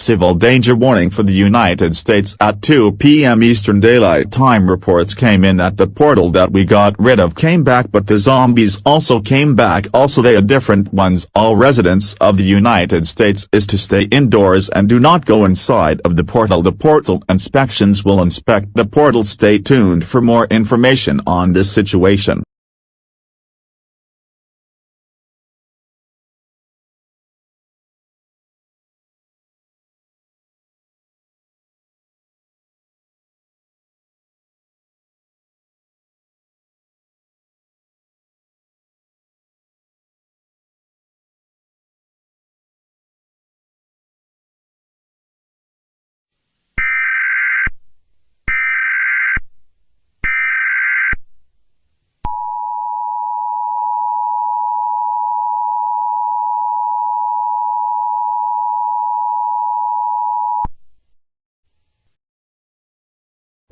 Civil danger warning for the United States at 2 p.m. Eastern Daylight Time. Reports came in that the portal that we got rid of came back, but the zombies also came back. Also they are different ones. All residents of the United States is to stay indoors and do not go inside of the portal. The portal inspections will inspect the portal. Stay tuned for more information on this situation.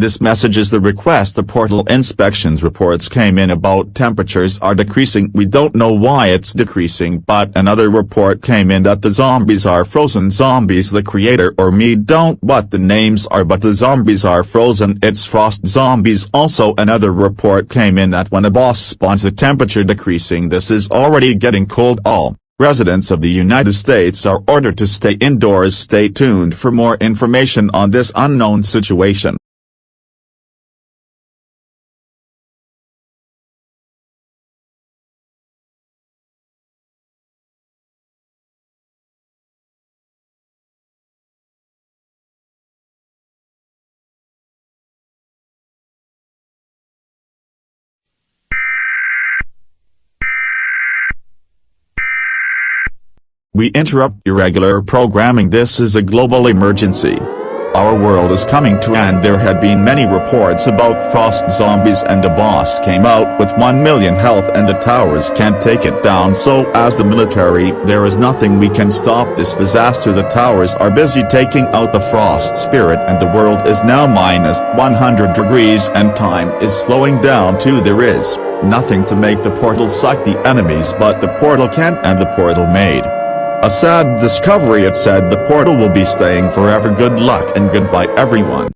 This message is the request. The portal inspections reports came in about temperatures are decreasing. We don't know why it's decreasing, but another report came in that the zombies are frozen. Zombies, the creator or me don't what the names are, but the zombies are frozen. It's frost zombies. Also another report came in that when a boss spawns, the temperature decreasing. This is already getting cold. All residents of the United States are ordered to stay indoors. Stay tuned for more information on this unknown situation. We interrupt irregular programming. This is a global emergency. Our world is coming to an end. There had been many reports about frost zombies, and the boss came out with 1 million health and the towers can't take it down. So as the military, there is nothing we can stop this disaster. The towers are busy taking out the frost spirit, and the world is now minus 100 degrees and time is slowing down too. There is nothing to make the portal suck the enemies, but the portal can't, and the portal made a sad discovery. It said the portal will be staying forever. Good luck and goodbye everyone.